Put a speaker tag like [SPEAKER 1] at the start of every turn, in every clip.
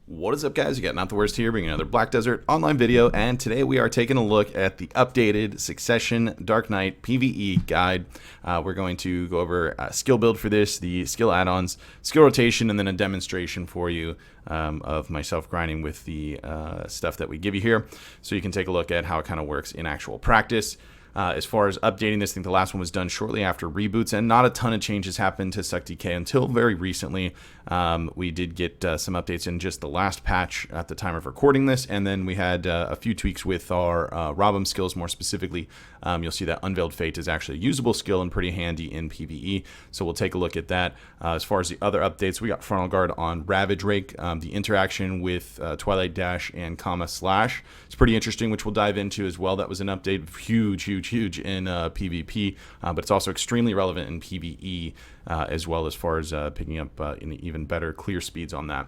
[SPEAKER 1] What is up, guys? You got NotTheWorst here, bringing another Black Desert online video, and today we are taking a look at the updated Succession Dark Knight PvE guide. We're going to go over skill build for this, the skill add-ons, skill rotation, and then a demonstration for you of myself grinding with the stuff that we give you here, so you can take a look at how it kind of works in actual practice. As far as updating this, I think the last one was done shortly after reboots, and not a ton of changes happened to Succ DK until very recently. We did get some updates in just the last patch at the time of recording this, and then we had a few tweaks with our Rob'em skills. More specifically, you'll see that Unveiled Fate is actually a usable skill and pretty handy in PvE, so we'll take a look at that. As far as the other updates, we got Frontal Guard on Ravage Rake. The interaction with Twilight Dash and Slash is pretty interesting, which we'll dive into as well. That was an update, huge in PvP, but it's also extremely relevant in PvE as well, as far as picking up in even better clear speeds on that.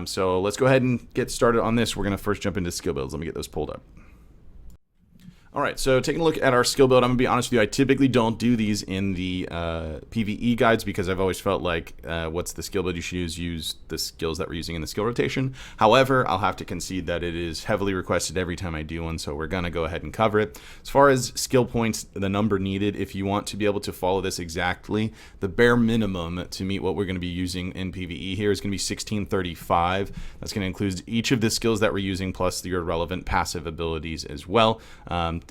[SPEAKER 1] So let's go ahead and get started on this. We're going to first jump into skill builds. Let me get those pulled up. All right, so taking a look at our skill build, I'm going to be honest with you, I typically don't do these in the PvE guides because I've always felt like what's the skill build you should use the skills that we're using in the skill rotation. However, I'll have to concede that it is heavily requested every time I do one, so we're going to go ahead and cover it. As far as skill points, the number needed, if you want to be able to follow this exactly, the bare minimum to meet what we're going to be using in PvE here is going to be 1635. That's going to include each of the skills that we're using plus your relevant passive abilities as well.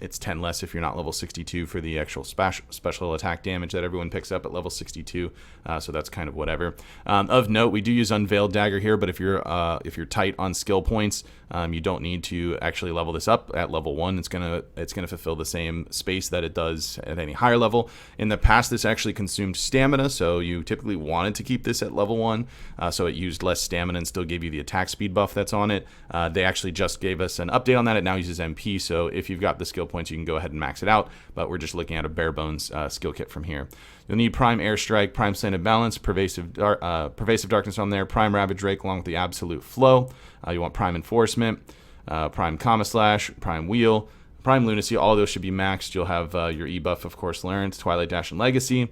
[SPEAKER 1] It's 10 less if you're not level 62 for the actual special attack damage that everyone picks up at level 62, so that's kind of whatever. Of note, we do use Unveiled Dagger here, but if you're tight on skill points, you don't need to actually level this up at level 1. It's gonna fulfill the same space that it does at any higher level. In the past, this actually consumed stamina, so you typically wanted to keep this at level 1, so it used less stamina and still gave you the attack speed buff that's on it. They actually just gave us an update on that. It now uses MP, so if you've got the skill points, you can go ahead and max it out, but we're just looking at a bare bones skill kit from here. You'll need Prime Airstrike, Prime Slanted Balance, Pervasive Darkness on there, Prime Ravage Rake along with the Absolute Flow. You want Prime Enforcement, Prime Slash, Prime Wheel, Prime Lunacy. All of those should be maxed. You'll have your E-buff, of course, learned, Twilight Dash, and Legacy.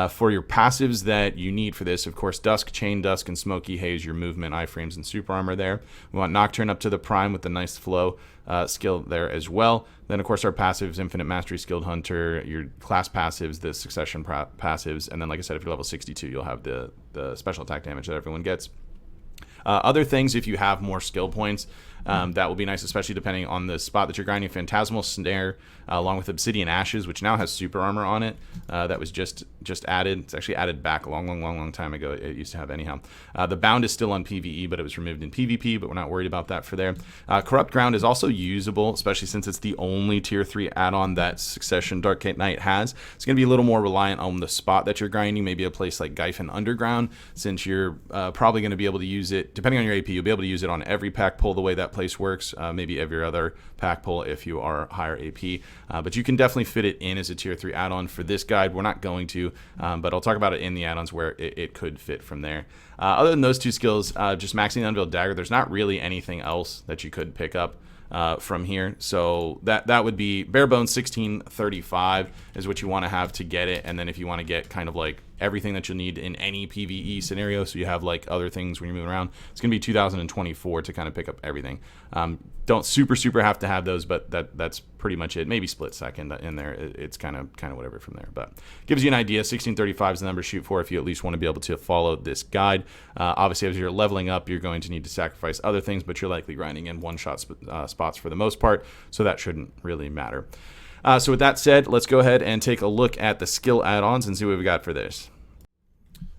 [SPEAKER 1] For your passives that you need for this, of course, Dusk, Chain Dusk, and Smoky Haze, your movement, iframes, and super armor there. We want Nocturne up to the Prime with the nice flow skill there as well. Then, of course, our passives, Infinite Mastery, Skilled Hunter, your class passives, the Succession passives, and then, like I said, if you're level 62, you'll have the special attack damage that everyone gets. Other things, if you have more skill points, that will be nice, especially depending on the spot that you're grinding. Phantasmal Snare, along with Obsidian Ashes, which now has super armor on it. That was just added. It's actually added back a long time ago. It used to have anyhow. The Bound is still on PvE, but it was removed in PvP, but we're not worried about that for there. Corrupt Ground is also usable, especially since it's the only tier 3 add-on that Succession Dark Knight has. It's going to be a little more reliant on the spot that you're grinding, maybe a place like Gyfin Underground, since you're probably going to be able to use it, depending on your AP, you'll be able to use it on every pack pull the way that place works, maybe every other pack pull if you are higher AP, but you can definitely fit it in as a tier 3 add-on. For this guide, we're not going to, but I'll talk about it in the add-ons where it could fit from there. Other than those two skills, just maxing the Unveiled Dagger, there's not really anything else that you could pick up from here, so that would be bare bones 1635 is what you want to have to get it. And then if you want to get kind of like everything that you'll need in any PvE scenario, so you have like other things when you're moving around, it's going to be 2024 to kind of pick up everything. Don't super have to have those, but that's pretty much it. Maybe split second in there. It's kind of whatever from there, but gives you an idea. 1635 is the number to shoot for if you at least want to be able to follow this guide. Obviously, as you're leveling up, you're going to need to sacrifice other things, but you're likely grinding in one-shot spots for the most part, so that shouldn't really matter. So with that said, let's go ahead and take a look at the skill add-ons and see what we got for this.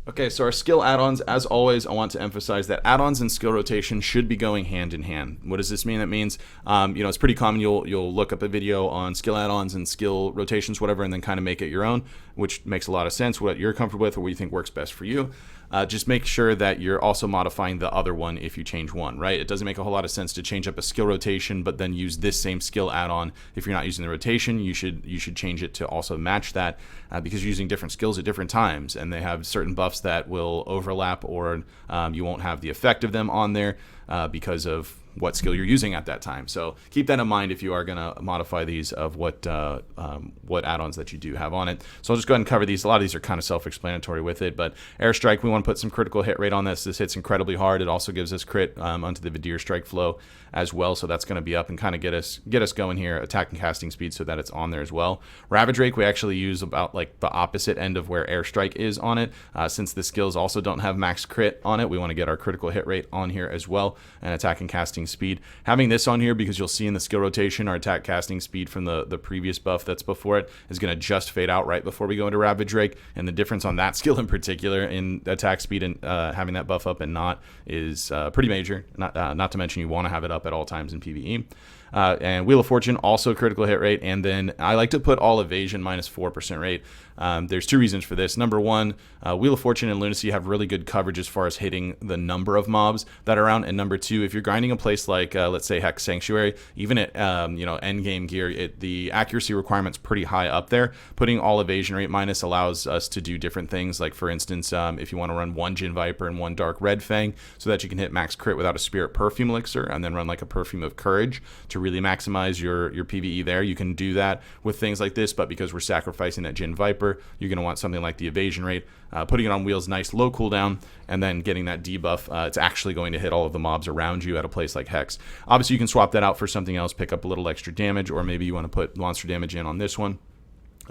[SPEAKER 1] Okay, so our skill add-ons, as always, I want to emphasize that add-ons and skill rotation should be going hand in hand. What does this mean? That means, it's pretty common you'll look up a video on skill add-ons and skill rotations, whatever, and then kind of make it your own, which makes a lot of sense, what you're comfortable with or what you think works best for you. Just make sure that you're also modifying the other one if you change one, right? It doesn't make a whole lot of sense to change up a skill rotation, but then use this same skill add-on. If you're not using the rotation, you should change it to also match that, because you're using different skills at different times, and they have certain buffs that will overlap, or you won't have the effect of them on there because of what skill you're using at that time. So keep that in mind if you are going to modify these of what add-ons that you do have on it. So I'll just go ahead and cover these. A lot of these are kind of self-explanatory with it, but airstrike, we want to put some critical hit rate on this. This hits incredibly hard. It also gives us crit onto the Vidir strike flow as well, so that's going to be up and kind of get us going here. Attack and casting speed, so that it's on there as well. Ravage Rake, we actually use about like the opposite end of where airstrike is on it. Since the skills also don't have max crit on it, we want to get our critical hit rate on here as well, and attack and casting speed. Having this on here because you'll see in the skill rotation our attack casting speed from the previous buff that's before it is going to just fade out right before we go into Ravage Rake, and the difference on that skill in particular in attack speed and having that buff up and not is pretty major. Not to mention you want to have it up at all times in PvE. And Wheel of Fortune, also critical hit rate, and then I like to put all evasion minus 4% rate. There's two reasons for this. Number one, Wheel of Fortune and Lunacy have really good coverage as far as hitting the number of mobs that are around. And number two, if you're grinding a place like, let's say, Hex Sanctuary, even at end game gear, the accuracy requirement's pretty high up there. Putting all evasion rate minus allows us to do different things. Like for instance, if you want to run one Jin Viper and one Dark Red Fang, so that you can hit max crit without a Spirit Perfume Elixir, and then run like a Perfume of Courage to really maximize your PvE there. You can do that with things like this, but because we're sacrificing that Jin Viper, you're going to want something like the evasion rate. Putting it on wheels, nice low cooldown, and then getting that debuff. It's actually going to hit all of the mobs around you at a place like Hex. Obviously, you can swap that out for something else, pick up a little extra damage, or maybe you want to put monster damage in on this one.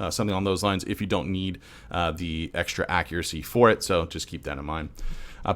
[SPEAKER 1] Something on those lines if you don't need the extra accuracy for it, so just keep that in mind.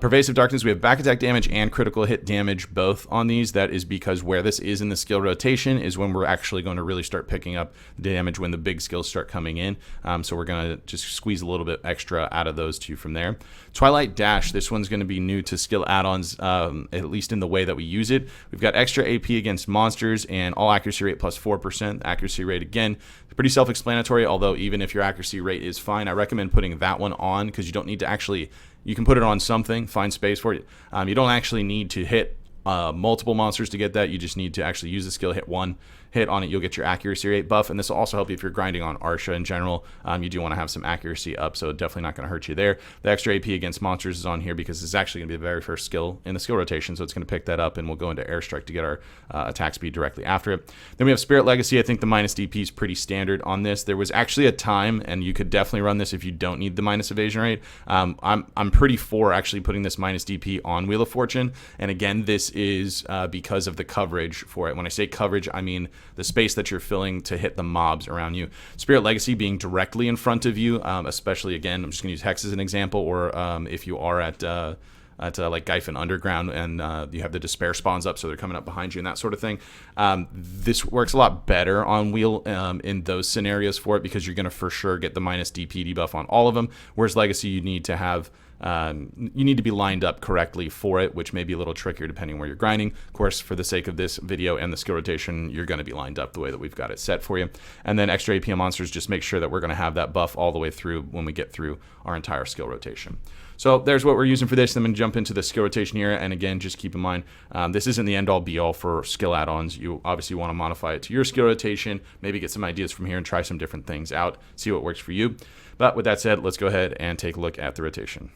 [SPEAKER 1] Pervasive Darkness, we have back attack damage and critical hit damage both on these. That is because where this is in the skill rotation is when we're actually going to really start picking up damage when the big skills start coming in. So we're going to just squeeze a little bit extra out of those two from there. Twilight Dash, this one's going to be new to skill add-ons, at least in the way that we use it. We've got extra AP against monsters and all accuracy rate plus 4%. Accuracy rate, again, pretty self-explanatory, although even if your accuracy rate is fine, I recommend putting that one on because you don't need to actually... You can put it on something, find space for it. You don't actually need to hit multiple monsters to get that. You just need to actually use the skill, hit one hit on it, you'll get your accuracy rate buff, and this will also help you if you're grinding on Arsha in general. You do want to have some accuracy up, so definitely not going to hurt you there. The extra AP against monsters is on here because it's actually going to be the very first skill in the skill rotation, so it's going to pick that up, and we'll go into Airstrike to get our attack speed directly after it. Then we have Spirit Legacy. I think the minus DP is pretty standard on this. There was actually a time, and you could definitely run this if you don't need the minus evasion rate. I'm pretty for actually putting this minus DP on Wheel of Fortune, and again, this is because of the coverage for it. When I say coverage, I mean the space that you're filling to hit the mobs around you. Spirit Legacy being directly in front of you, especially, again, I'm just going to use Hex as an example, or if you are at like Gyphon Underground and you have the Despair spawns up, so they're coming up behind you and that sort of thing. This works a lot better on Wheel in those scenarios for it because you're going to for sure get the minus DP debuff on all of them, whereas Legacy you need to have you need to be lined up correctly for it, which may be a little trickier depending where you're grinding. Of course, for the sake of this video and the skill rotation, you're going to be lined up the way that we've got it set for you. And then extra AP monsters, just make sure that we're going to have that buff all the way through when we get through our entire skill rotation. So there's what we're using for this. I'm going to jump into the skill rotation here. And again, just keep in mind, this isn't the end-all be-all for skill add-ons. You obviously want to modify it to your skill rotation, maybe get some ideas from here and try some different things out, see what works for you. But with that said, let's go ahead and take a look at the rotation.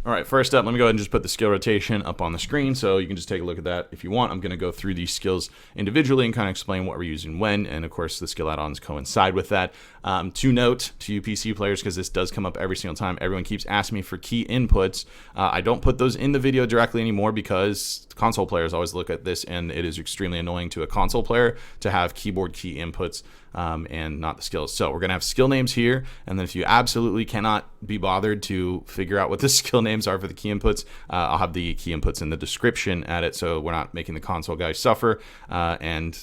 [SPEAKER 1] All right, first up, let me go ahead and just put the skill rotation up on the screen so you can just take a look at that if you want. I'm going to go through these skills individually and kind of explain what we're using when, and of course the skill add-ons coincide with that. To note to you PC players, because this does come up every single time, everyone keeps asking me for key inputs. I don't put those in the video directly anymore because console players always look at this and it is extremely annoying to a console player to have keyboard key inputs and not the skills. So we're going to have skill names here, and then if you absolutely cannot be bothered to figure out what the skill names are for the key inputs, I'll have the key inputs in the description at it, so we're not making the console guys suffer, and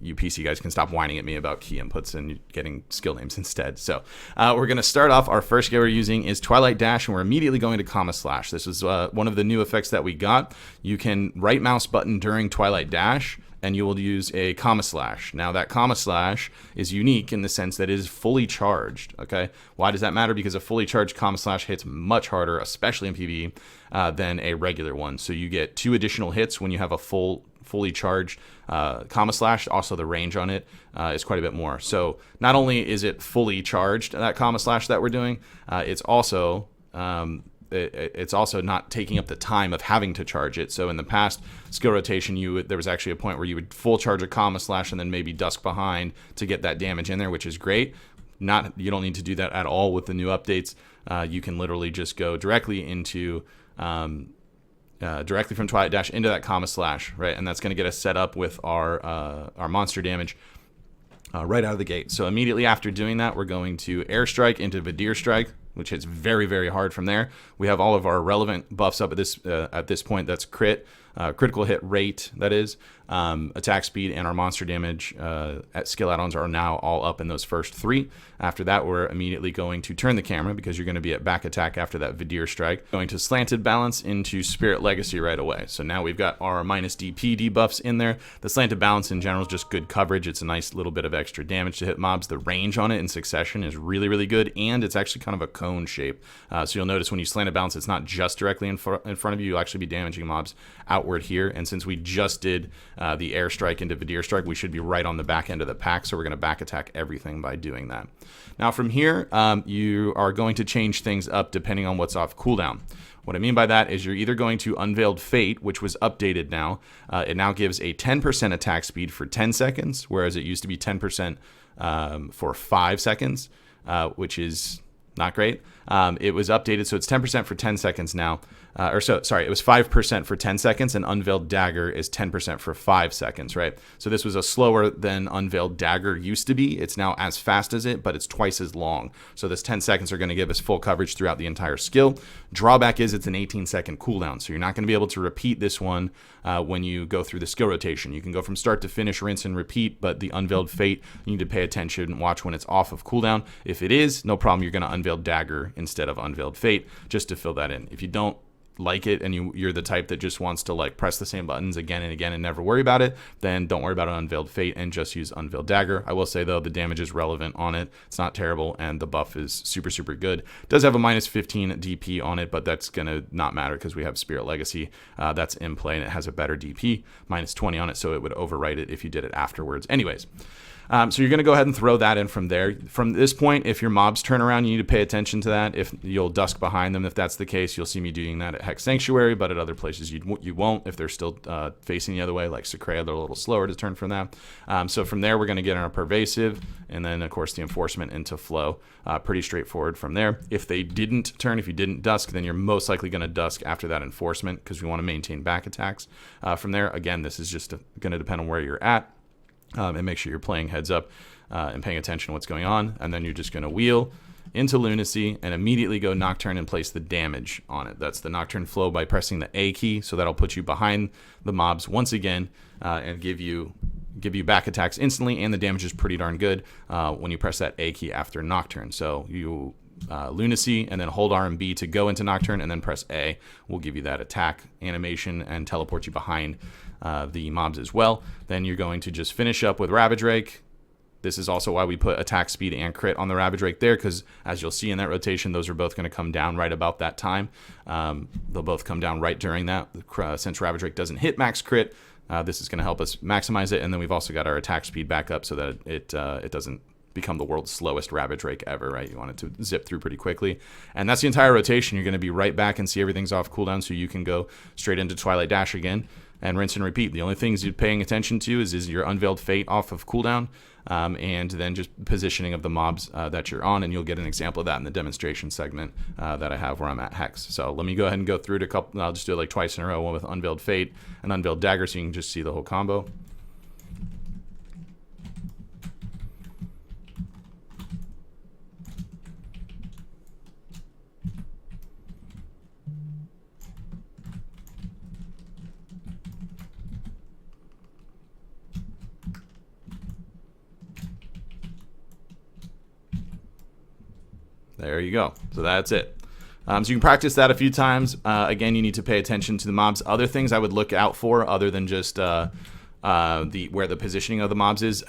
[SPEAKER 1] you PC guys can stop whining at me about key inputs and getting skill names instead. So we're going to start off. Our first skill we're using is Twilight Dash, and we're immediately going to comma slash. This is one of the new effects that we got. You can right mouse button during Twilight Dash, and you will use a comma slash. Now that comma slash is unique in the sense that it is fully charged, okay? Why does that matter? Because a fully charged comma slash hits much harder, especially in PvE, than a regular one. So you get 2 additional hits when you have a fully charged comma slash. Also the range on it is quite a bit more. So not only is it fully charged, that comma slash that we're doing, it's also it's also not taking up the time of having to charge it. So in the past skill rotation, there was actually a point where you would full charge a comma slash and then maybe dusk behind to get that damage in there, which is great. You don't need to do that at all with the new updates. You can literally just go directly into directly from Twilight Dash into that comma slash, right? And that's going to get us set up with our monster damage right out of the gate. So immediately after doing that, we're going to Airstrike into Vidir Strike, which hits very, very hard from there. We have all of our relevant buffs up at this point. That's critical hit rate, that is, attack speed, and our monster damage at skill add-ons are now all up in those first 3. After that, we're immediately going to turn the camera because you're going to be at back attack after that Vidir Strike. Going to Slanted Balance into Spirit Legacy right away. So now we've got our minus DP debuffs in there. The Slanted Balance in general is just good coverage. It's a nice little bit of extra damage to hit mobs. The range on it in succession is really, really good, and it's actually kind of a cone shape. So you'll notice when you Slanted Balance, it's not just directly in front of you. You'll actually be damaging mobs outward here. And since we just did the Airstrike into Vidir Strike, we should be right on the back end of the pack. So we're going to back attack everything by doing that. Now from here, you are going to change things up depending on what's off cooldown. What I mean by that is you're either going to Unveiled Fate, which was updated now. It now gives a 10% attack speed for 10 seconds, whereas it used to be 10% for 5 seconds, which is not great. It was updated, so it's 10% for 10 seconds now. It was 5% for 10 seconds, and Unveiled Dagger is 10% for 5 seconds, right? So this was a slower than Unveiled Dagger used to be. It's now as fast as it, but it's twice as long. So this 10 seconds are going to give us full coverage throughout the entire skill. Drawback is it's an 18-second cooldown, so you're not going to be able to repeat this one when you go through the skill rotation. You can go from start to finish, rinse and repeat, but the Unveiled Fate, you need to pay attention and watch when it's off of cooldown. If it is, no problem, you're going to Unveiled Dagger instead of Unveiled Fate just to fill that in. If you don't like it and you're the type that just wants to like press the same buttons again and again and never worry about it, then don't worry about an Unveiled Fate and just use Unveiled Dagger. I will say though, the damage is relevant on it. It's not terrible, and the buff is super, super good. It does have a minus 15 DP on it, but that's gonna not matter because we have Spirit Legacy that's in play, and it has a better DP, minus 20 on it, so it would overwrite it if you did it afterwards. Anyways, so you're going to go ahead and throw that in from there. From this point, if your mobs turn around, you need to pay attention to that. If you'll dusk behind them, if that's the case, you'll see me doing that at Hex Sanctuary, but at other places you won't if they're still facing the other way, like Succ, they're a little slower to turn from that. So from there, we're going to get in our Pervasive, and then, of course, the Enforcement into Flow. Pretty straightforward from there. If they didn't turn, if you didn't dusk, then you're most likely going to dusk after that Enforcement because we want to maintain back attacks. From there, again, this is just going to depend on where you're at. And make sure you're playing heads up and paying attention to what's going on. And then you're just going to wheel into Lunacy and immediately go Nocturne and place the damage on it. That's the Nocturne Flow by pressing the A key. So that'll put you behind the mobs once again and give you back attacks instantly. And the damage is pretty darn good when you press that A key after Nocturne. So you Lunacy and then hold RMB to go into Nocturne, and then press A will give you that attack animation and teleport you behind the mobs as well. Then you're going to just finish up with Ravage Rake. This is also why we put attack speed and crit on the Ravage Rake there, because as you'll see in that rotation, those are both going to come down right about that time. They'll both come down right during that. Since Ravage Rake doesn't hit max crit, this is going to help us maximize it. And then we've also got our attack speed back up so that it doesn't become the world's slowest Ravage Rake ever, right? You want it to zip through pretty quickly. And that's the entire rotation. You're going to be right back and see everything's off cooldown, so you can go straight into Twilight Dash again and rinse and repeat. The only things you're paying attention to is your Unveiled Fate off of cooldown, and then just positioning of the mobs that you're on, and you'll get an example of that in the demonstration segment that I have where I'm at Hex. So let me go ahead and go through it a couple. I'll just do it like twice in a row, one with Unveiled Fate and Unveiled Dagger, so you can just see the whole combo. There you go. So that's it. So you can practice that a few times. Again, you need to pay attention to the mobs. Other things I would look out for, other than just where the positioning of the mobs is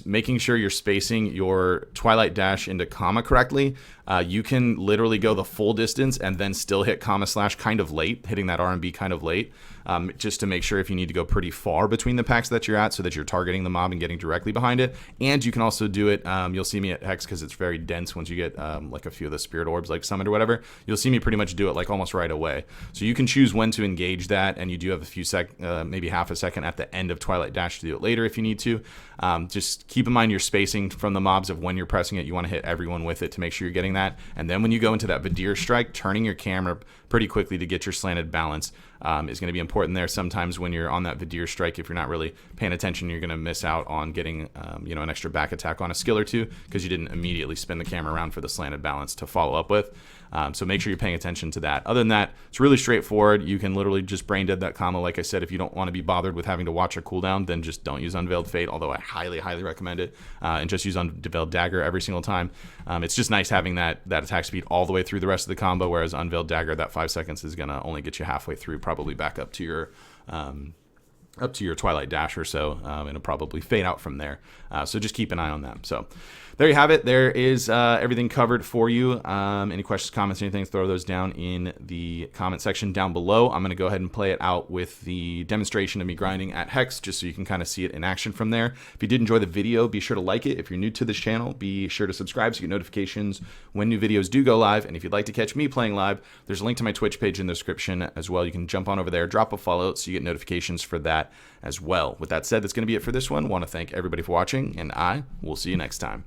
[SPEAKER 1] making sure you're spacing your Twilight Dash into comma correctly. you can literally go the full distance and then still hit / kind of late, hitting that RMB kind of late, just to make sure if you need to go pretty far between the packs that you're at so that you're targeting the mob and getting directly behind it. And you can also do it, you'll see me at Hex because it's very dense once you get like a few of the spirit orbs like summoned or whatever. You'll see me pretty much do it like almost right away. So you can choose when to engage that, and you do have a few maybe half a second at the end of Twilight Dash to do it later if you need to. Just keep in mind your spacing from the mobs of when you're pressing it. You want to hit everyone with it to make sure you're getting that. And then when you go into that Vidir strike, turning your camera pretty quickly to get your slanted balance is going to be important there. Sometimes when you're on that Vidir strike, if you're not really paying attention, you're going to miss out on getting an extra back attack on a skill or two because you didn't immediately spin the camera around for the slanted balance to follow up with. So make sure you're paying attention to that. Other than that, it's really straightforward. You can literally just brain dead that combo. Like I said, if you don't want to be bothered with having to watch a cooldown, then just don't use Unveiled Fate, although I highly, highly recommend it. And just use Unveiled Dagger every single time. It's just nice having that attack speed all the way through the rest of the combo, whereas Unveiled Dagger, that 5 seconds is going to only get you halfway through, probably back up to your Twilight Dash or so, and it'll probably fade out from there. So just keep an eye on that. So there you have it. There is everything covered for you. Any questions, comments, anything, throw those down in the comment section down below. I'm going to go ahead and play it out with the demonstration of me grinding at Hex, just so you can kind of see it in action from there. If you did enjoy the video, be sure to like it. If you're new to this channel, be sure to subscribe so you get notifications when new videos do go live. And if you'd like to catch me playing live, there's a link to my Twitch page in the description as well. You can jump on over there, drop a follow so you get notifications for that as well. With that said, that's going to be it for this one. I want to thank everybody for watching, and I will see you next time.